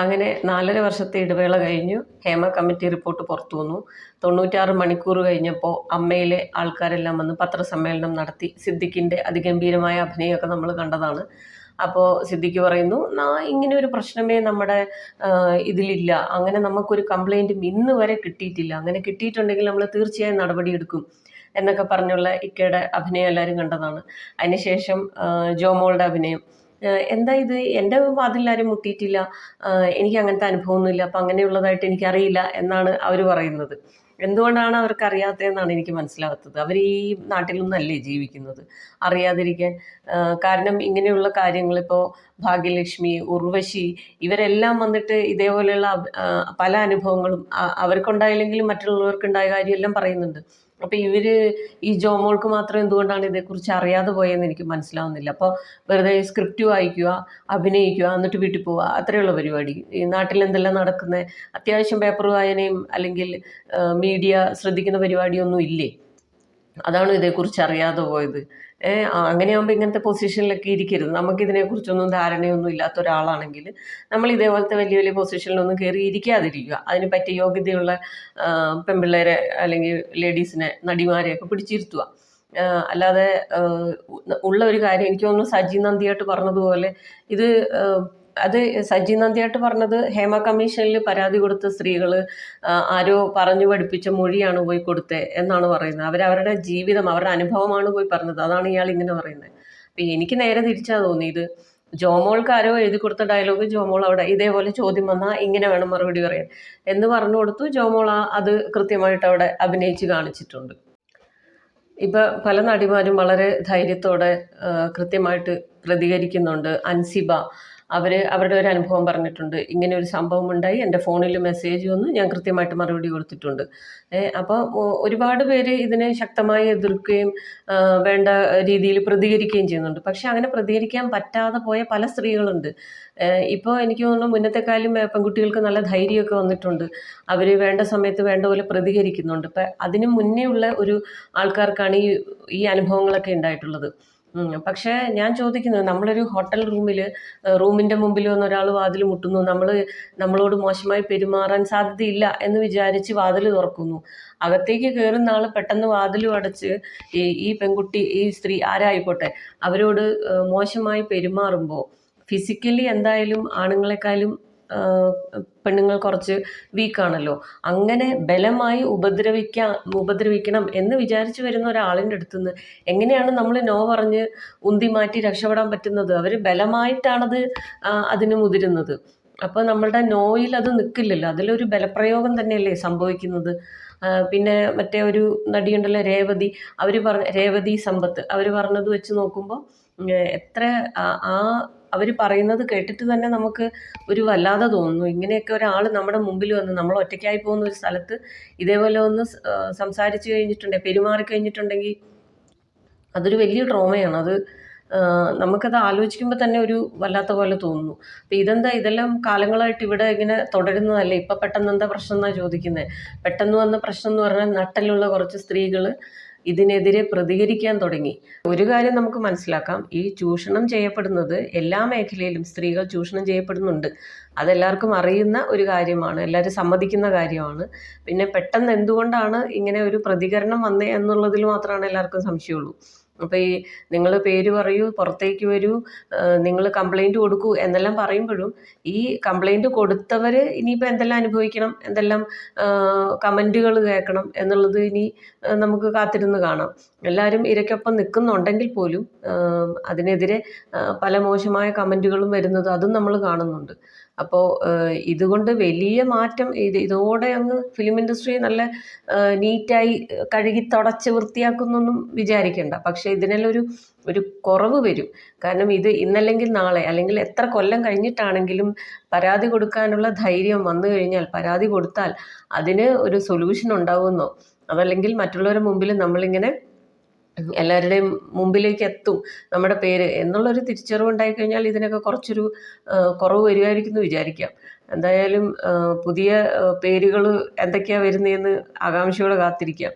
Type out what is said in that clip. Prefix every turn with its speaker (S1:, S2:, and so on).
S1: അങ്ങനെ 4.5 വർഷത്തെ ഇടവേള കഴിഞ്ഞു. ഹേമ കമ്മിറ്റി റിപ്പോർട്ട് പുറത്തു വന്നു. 96 മണിക്കൂർ കഴിഞ്ഞപ്പോൾ അമ്മയിലെ ആൾക്കാരെല്ലാം വന്ന് പത്രസമ്മേളനം നടത്തി. സിദ്ദിഖിൻ്റെ അതിഗംഭീരമായ അഭിനയമൊക്കെ നമ്മൾ കണ്ടതാണ്. അപ്പോൾ സിദ്ദിഖ് പറയുന്നു, ഇങ്ങനെ ഒരു പ്രശ്നമേ നമ്മുടെ ഇതിലില്ല, അങ്ങനെ നമുക്കൊരു കംപ്ലൈൻറ്റും ഇന്ന് വരെ കിട്ടിയിട്ടില്ല, അങ്ങനെ കിട്ടിയിട്ടുണ്ടെങ്കിൽ നമ്മൾ തീർച്ചയായും നടപടിയെടുക്കും എന്നൊക്കെ പറഞ്ഞുള്ള ഇക്കയുടെ അഭിനയം എല്ലാവരും കണ്ടതാണ്. അതിനുശേഷം ജോമോളുടെ അഭിനയം, എന്താ ഇത്, എൻ്റെ വാതിലാരും മുട്ടിയിട്ടില്ല, എനിക്ക് അങ്ങനത്തെ അനുഭവമൊന്നുമില്ല, അപ്പം അങ്ങനെയുള്ളതായിട്ട് എനിക്കറിയില്ല എന്നാണ് അവർ പറയുന്നത്. എന്തുകൊണ്ടാണ് അവർക്ക് അറിയാത്തതെന്നാണ് എനിക്ക് മനസ്സിലാകാത്തത്. അവർ ഈ നാട്ടിലൊന്നല്ലേ ജീവിക്കുന്നത്, അറിയാതിരിക്കാൻ? കാരണം ഇങ്ങനെയുള്ള കാര്യങ്ങൾ ഇപ്പോൾ ഭാഗ്യലക്ഷ്മി, ഉർവശി ഇവരെല്ലാം വന്നിട്ട് ഇതേപോലെയുള്ള പല അനുഭവങ്ങളും അവർക്കുണ്ടായില്ലെങ്കിലും മറ്റുള്ളവർക്കുണ്ടായ കാര്യമെല്ലാം പറയുന്നുണ്ട്. അപ്പം ഈ ജോമോൾക്ക് മാത്രം എന്തുകൊണ്ടാണ് ഇതേക്കുറിച്ച് അറിയാതെ പോയെന്ന് എനിക്ക് മനസ്സിലാവുന്നില്ല. അപ്പോൾ വെറുതെ സ്ക്രിപ്റ്റ് വായിക്കുക, അഭിനയിക്കുക, എന്നിട്ട് വീട്ടിൽ പോവുക, അത്രയുള്ള പരിപാടി. ഈ നാട്ടിൽ എന്തെല്ലാം നടക്കുന്നത്, അത്യാവശ്യം പേപ്പർ വായനയും അല്ലെങ്കിൽ മീഡിയ ശ്രദ്ധിക്കുന്ന പരിപാടിയൊന്നും ഇല്ലേ? അതാണ് ഇതേക്കുറിച്ച് അറിയാതെ പോയത്. അങ്ങനെയാകുമ്പോൾ ഇങ്ങനത്തെ പൊസിഷനിലൊക്കെ ഇരിക്കരുത്. നമുക്കിതിനെക്കുറിച്ചൊന്നും ധാരണയൊന്നും ഇല്ലാത്ത ഒരാളാണെങ്കിൽ നമ്മൾ ഇതേപോലത്തെ വലിയ വലിയ പൊസിഷനിലൊന്നും കയറി ഇരിക്കാതിരിക്കുക. അതിന് പറ്റിയ യോഗ്യതയുള്ള പെൺപിള്ളേരെ അല്ലെങ്കിൽ ലേഡീസിനെ, നടിമാരെയൊക്കെ പിടിച്ചിരുത്തുക. അല്ലാതെ ഉള്ള ഒരു കാര്യം, എനിക്ക് തോന്നുന്നു സജി നന്ദിയായിട്ട് പറഞ്ഞതുപോലെ ഇത് അത് സജി നന്ദിയായിട്ട് പറഞ്ഞത് ഹേമ കമ്മീഷനിൽ പരാതി കൊടുത്ത സ്ത്രീകൾ ആരോ പറഞ്ഞു പഠിപ്പിച്ച മൊഴിയാണ് പോയി കൊടുത്തത് എന്നാണ് പറയുന്നത്. അവരവരുടെ ജീവിതം, അവരുടെ അനുഭവമാണ് പോയി പറഞ്ഞത്. അതാണ് ഇയാൾ ഇങ്ങനെ പറയുന്നത്. അപ്പം എനിക്ക് നേരെ തിരിച്ചാണ് തോന്നിയത്. ജോമോൾക്ക് ആരോ എഴുതി കൊടുത്ത ഡയലോഗ് ജോമോൾ അവിടെ ഇതേപോലെ ചോദ്യം വന്നാൽ ഇങ്ങനെ വേണം മറുപടി പറയാൻ എന്ന് പറഞ്ഞു കൊടുത്തു. ജോമോൾ അത് കൃത്യമായിട്ട് അവിടെ അഭിനയിച്ച് കാണിച്ചിട്ടുണ്ട്. ഇപ്പം പല നടിമാരും വളരെ ധൈര്യത്തോടെ കൃത്യമായിട്ട് പ്രതികരിക്കുന്നുണ്ട്. അൻസിബ അവരുടെ ഒരു അനുഭവം പറഞ്ഞിട്ടുണ്ട്. ഇങ്ങനെ ഒരു സംഭവം ഉണ്ടായി, എൻ്റെ ഫോണിൽ മെസ്സേജ് വന്നു, ഞാൻ കൃത്യമായിട്ട് മറുപടി കൊടുത്തിട്ടുണ്ട്. അപ്പോൾ ഒരുപാട് പേര് ഇതിനെ ശക്തമായി എതിർക്കുകയും വേണ്ട രീതിയിൽ പ്രതികരിക്കുകയും ചെയ്യുന്നുണ്ട്. പക്ഷെ അങ്ങനെ പ്രതികരിക്കാൻ പറ്റാതെ പോയ പല സ്ത്രീകളുണ്ട്. ഇപ്പോൾ എനിക്ക് തോന്നുന്നു മുന്നത്തെക്കാളും പെൺകുട്ടികൾക്ക് നല്ല ധൈര്യമൊക്കെ വന്നിട്ടുണ്ട്. അവർ വേണ്ട സമയത്ത് വേണ്ട പോലെ പ്രതികരിക്കുന്നുണ്ട്. ഇപ്പം അതിന് മുന്നേ ഉള്ള ഒരു ആൾക്കാർക്കാണ് ഈ അനുഭവങ്ങളൊക്കെ ഉണ്ടായിട്ടുള്ളത്. പക്ഷേ ഞാൻ ചോദിക്കുന്നത്, നമ്മളൊരു ഹോട്ടൽ റൂമിൻ്റെ മുമ്പിൽ വന്ന് ഒരാൾ വാതിൽ മുട്ടുന്നു, നമ്മളോട് മോശമായി പെരുമാറാൻ സാധ്യതയില്ല എന്ന് വിചാരിച്ച് വാതിൽ തുറക്കുന്നു. അകത്തേക്ക് കയറുന്ന ആൾ പെട്ടെന്ന് വാതിലും അടച്ച് ഈ പെൺകുട്ടി, ഈ സ്ത്രീ ആരായിക്കോട്ടെ, അവരോട് മോശമായി പെരുമാറുമ്പോൾ ഫിസിക്കലി എന്തായാലും ആണുങ്ങളെക്കാളും പെണ്ണുങ്ങൾ കുറച്ച് വീക്കാണല്ലോ. അങ്ങനെ ബലമായി ഉപദ്രവിക്കണം എന്ന് വിചാരിച്ച് വരുന്ന ഒരാളിൻ്റെ അടുത്തുനിന്ന് എങ്ങനെയാണ് നമ്മൾ നോ പറഞ്ഞ് ഉന്തി മാറ്റി രക്ഷപ്പെടാൻ പറ്റുന്നത്? അവർ ബലമായിട്ടാണത് അതിന് മുതിരുന്നത്. അപ്പോൾ നമ്മളുടെ നോയിൽ അത് നിൽക്കില്ലല്ലോ, അതിലൊരു ബലപ്രയോഗം തന്നെയല്ലേ സംഭവിക്കുന്നത്. പിന്നെ മറ്റേ ഒരു നടിയുണ്ടല്ലോ രേവതി, രേവതി സമ്പത്ത്, അവർ പറഞ്ഞത് വെച്ച് നോക്കുമ്പോൾ എത്ര അവർ പറയുന്നത് കേട്ടിട്ട് തന്നെ നമുക്ക് ഒരു വല്ലാതെ തോന്നുന്നു. ഇങ്ങനെയൊക്കെ ഒരാൾ നമ്മുടെ മുമ്പിൽ വന്ന്, നമ്മൾ ഒറ്റയ്ക്കായി പോകുന്ന ഒരു സ്ഥലത്ത് ഇതേപോലെ ഒന്ന് സംസാരിച്ച് കഴിഞ്ഞിട്ടുണ്ടെങ്കിൽ, പെരുമാറി കഴിഞ്ഞിട്ടുണ്ടെങ്കിൽ അതൊരു വലിയ ട്രോമയാണ്. നമുക്കത് ആലോചിക്കുമ്പോൾ തന്നെ ഒരു വല്ലാത്ത പോലെ തോന്നുന്നു. അപ്പം ഇതെല്ലാം കാലങ്ങളായിട്ട് ഇവിടെ ഇങ്ങനെ തുടരുന്നതല്ലേ, ഇപ്പം പെട്ടെന്ന് എന്താ പ്രശ്നം എന്നാണ് ചോദിക്കുന്നത്. പെട്ടെന്ന് വന്ന പ്രശ്നം എന്ന് പറഞ്ഞാൽ നട്ടലുള്ള കുറച്ച് സ്ത്രീകൾ ഇതിനെതിരെ പ്രതികരിക്കാൻ തുടങ്ങി. ഒരു കാര്യം നമുക്ക് മനസ്സിലാക്കാം, ഈ ചൂഷണം ചെയ്യപ്പെടുന്നത് എല്ലാ മേഖലയിലും സ്ത്രീകൾ ചൂഷണം ചെയ്യപ്പെടുന്നുണ്ട്. അതെല്ലാവർക്കും അറിയുന്ന ഒരു കാര്യമാണ്, എല്ലാവരും സമ്മതിക്കുന്ന കാര്യമാണ്. പിന്നെ പെട്ടെന്ന് എന്തുകൊണ്ടാണ് ഇങ്ങനെ ഒരു പ്രതികരണം വന്നേ എന്നുള്ളതിൽ മാത്രമാണ് എല്ലാവർക്കും സംശയമുള്ളൂ. അപ്പോൾ നിങ്ങൾ പേര് പറയൂ, പുറത്തേക്ക് വരൂ, നിങ്ങൾ കംപ്ലൈൻറ്റ് കൊടുക്കൂ എന്നെല്ലാം പറയുമ്പോഴും ഈ കംപ്ലൈൻറ്റ് കൊടുത്തവർ ഇനിയിപ്പോൾ എന്തെല്ലാം അനുഭവിക്കണം, എന്തെല്ലാം കമൻറ്റുകൾ കേൾക്കണം എന്നുള്ളത് ഇനി നമുക്ക് കാത്തിരുന്ന് കാണാം. എല്ലാവരും ഇരയ്ക്കൊപ്പം നിൽക്കുന്നുണ്ടെങ്കിൽ പോലും അതിനെതിരെ പല മോശമായ കമൻറ്റുകളും വരുന്നത് അതും നമ്മൾ കാണുന്നുണ്ട്. അപ്പോൾ ഇതുകൊണ്ട് വലിയ മാറ്റം ഇതോടെ അങ്ങ് ഫിലിം ഇൻഡസ്ട്രി നല്ല നീറ്റായി കഴുകി തുടച്ച് വൃത്തിയാക്കുന്നൊന്നും വിചാരിക്കേണ്ട. പക്ഷേ ഇതിനെല്ലാം ഒരു കുറവ് വരും. കാരണം ഇത് ഇന്നല്ലെങ്കിൽ നാളെ, അല്ലെങ്കിൽ എത്ര കൊല്ലം കഴിഞ്ഞിട്ടാണെങ്കിലും പരാതി കൊടുക്കാനുള്ള ധൈര്യം വന്നു കഴിഞ്ഞാൽ, പരാതി കൊടുത്താൽ അതിന് ഒരു സൊല്യൂഷൻ ഉണ്ടാവുമെന്നോ, അതല്ലെങ്കിൽ മറ്റുള്ളവരുടെ മുമ്പിൽ നമ്മളിങ്ങനെ എല്ലാവരുടെയും മുമ്പിലേക്ക് എത്തും നമ്മുടെ പേര് എന്നുള്ളൊരു തിരിച്ചറിവ് ഉണ്ടായിക്കഴിഞ്ഞാൽ ഇതിനൊക്കെ കുറച്ചൊരു കുറവ് വരുമായിരിക്കും എന്ന് വിചാരിക്കാം. എന്തായാലും പുതിയ പേരുകൾ എന്തൊക്കെയാണ് വരുന്നതെന്ന് ആകാംക്ഷയോടെ കാത്തിരിക്കാം.